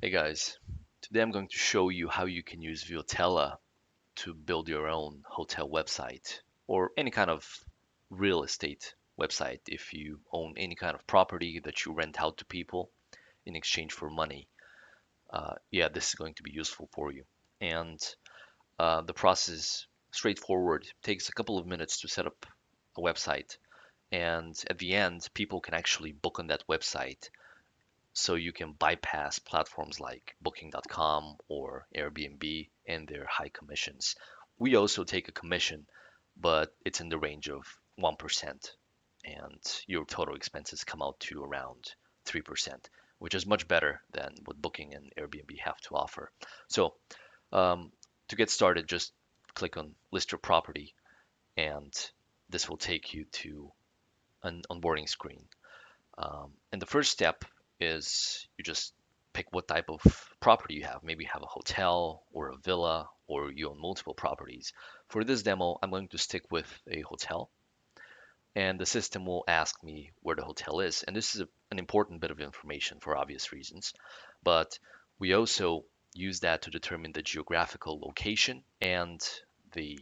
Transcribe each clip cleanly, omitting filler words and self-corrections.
Hey guys, today I'm going to show you how you can use Viotella to build your own hotel website or any kind of real estate website if you own any kind of property that you rent out to people in exchange for money. Yeah, this is going to be useful for you. And the process is straightforward. It takes a couple of minutes to set up a website. And at the end, people can actually book on that website so you can bypass platforms like Booking.com or Airbnb and their high commissions. We also take a commission, but it's in the range of 1%, and your total expenses come out to around 3%, which is much better than what Booking and Airbnb have to offer. So, um, to get started, just click on list your property, and this will take you to an onboarding screen. And the first step is you just pick what type of property you have. Maybe you have a hotel or a villa or you own multiple properties. For this demo, I'm going to stick with a hotel and the system will ask me where the hotel is. And this is an important bit of information for obvious reasons, but we also use that to determine the geographical location and the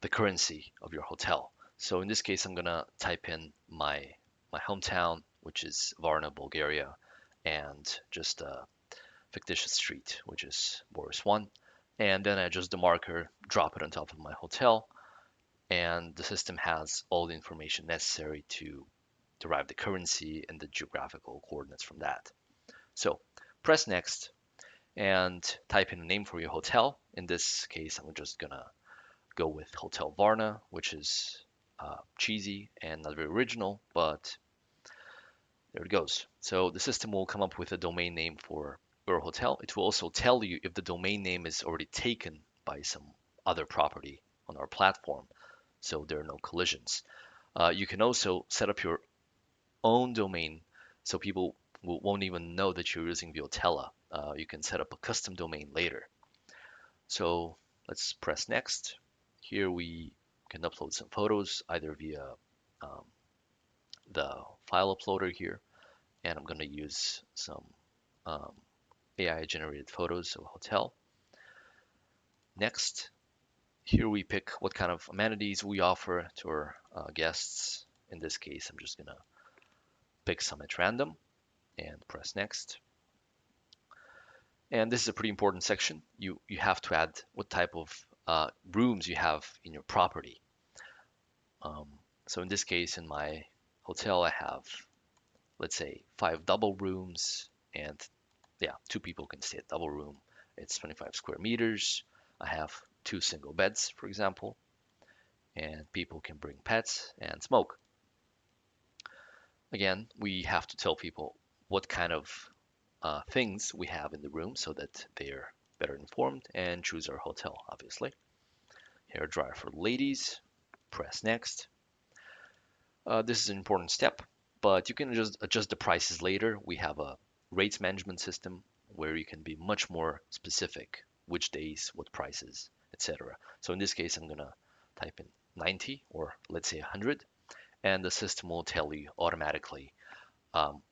the currency of your hotel. So in this case, I'm gonna type in my hometown, which is Varna, Bulgaria, and just a fictitious street, which is Boris 1. And then I adjust the marker, drop it on top of my hotel, and the system has all the information necessary to derive the currency and the geographical coordinates from that. So press next and type in a name for your hotel. In this case, I'm just gonna go with Hotel Varna, which is cheesy and not very original, but there it goes. So the system will come up with a domain name for your hotel. It will also tell you if the domain name is already taken by some other property on our platform, so there are no collisions. You can also set up your own domain so people won't even know that you're using Viotella. You can set up a custom domain later. So let's press next. Here we can upload some photos either via um, the file uploader here, and I'm going to use some um, AI generated photos of a hotel. Next, here we pick what kind of amenities we offer to our guests. In this case, I'm just going to pick some at random and press next. And this is a pretty important section. You have to add what type of rooms you have in your property. Um, so in this case, in my hotel, I have, let's say, 5 double rooms, and yeah, 2 people can stay at double room. It's 25 square meters. I have 2 single beds, for example, and people can bring pets and smoke. Again, we have to tell people what kind of things we have in the room so that they're better informed and choose our hotel, obviously. Hair dryer for ladies. Press next. This is an important step, but you can just adjust the prices later. We have a rates management system where you can be much more specific, which days, what prices, etc. So in this case, I'm gonna type in 90 or let's say 100, and the system will tell you automatically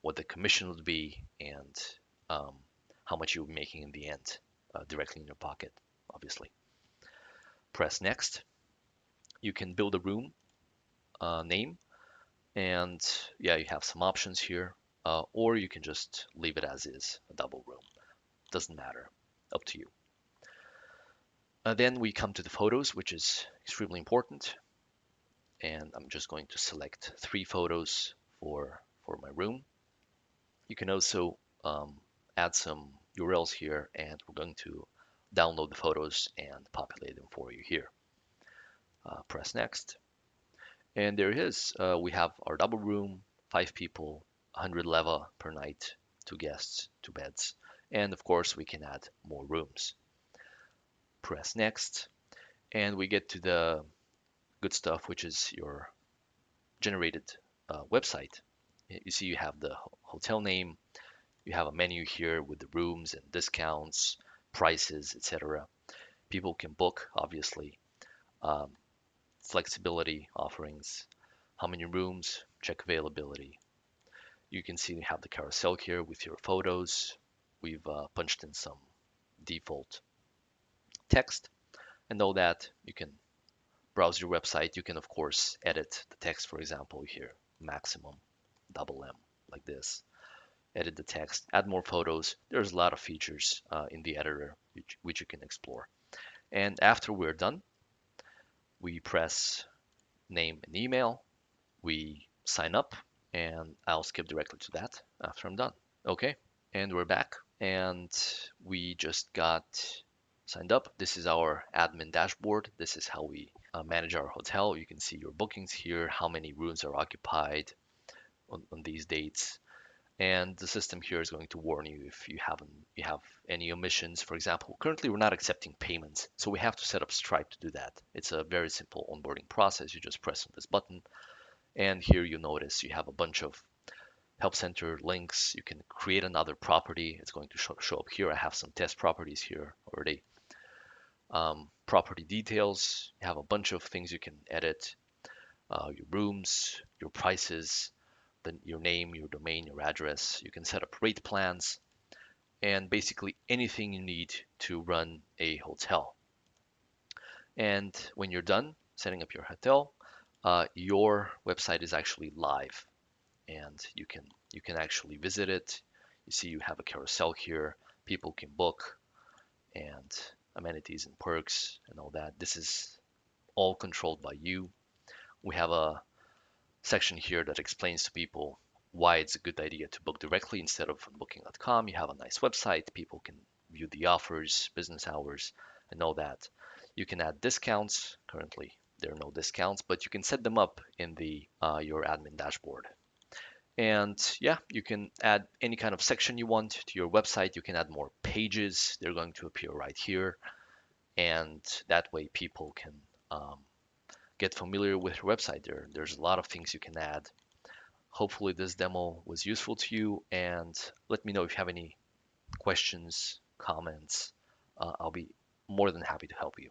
what the commission would be and um, how much you'll be making in the end directly in your pocket, obviously. Press next. You can build a room name. And yeah, you have some options here, or you can just leave it as is, a double room. Doesn't matter, up to you. Then we come to the photos, which is extremely important. And I'm just going to select 3 photos for my room. You can also add some URLs here, and we're going to download the photos and populate them for you here. Press next. And there it is. We have our double room, 5 people, 100 leva per night, 2 guests, 2 beds. And of course, we can add more rooms. Press next, and we get to the good stuff, which is your generated website. You see, you have the hotel name, you have a menu here with the rooms and discounts, prices, etc. People can book, obviously, um, flexibility offerings, how many rooms, check availability. You can see we have the carousel here with your photos, we've punched in some default text. And know that you can browse your website. You can, of course, edit the text, for example, here, maximum, double M, like this. Edit the text, add more photos. There's a lot of features in the editor which you can explore. And after we're done, we press name and email, we sign up, and I'll skip directly to that after I'm done. Okay, and we're back, and we just got signed up. This is our admin dashboard. This is how we manage our hotel. You can see your bookings here, how many rooms are occupied on these dates, and the system here is going to warn you if you have any omissions. For example, currently we're not accepting payments, so we have to set up Stripe to do that. It's a very simple onboarding process. You just press on this button, and here you notice you have a bunch of help center links. You can create another property. It's going to show up here. I have some test properties here already. Property details. You have a bunch of things you can edit. Your rooms, your prices, your name, your domain, your address. You can set up rate plans and basically anything you need to run a hotel. And when you're done setting up your hotel, your website is actually live, and you can actually visit it. You see you have a carousel here. People can book and amenities and perks and all that. This is all controlled by you. We have a section here that explains to people why it's a good idea to book directly instead of on booking.com. You have a nice website. People can view the offers, business hours, and all that. You can add discounts. Currently, there are no discounts, but you can set them up in the your admin dashboard. And yeah, you can add any kind of section you want to your website. You can add more pages. They're going to appear right here. And that way people can get familiar with your website. There's a lot of things you can add. Hopefully this demo was useful to you, and let me know if you have any questions, comments. I'll be more than happy to help you.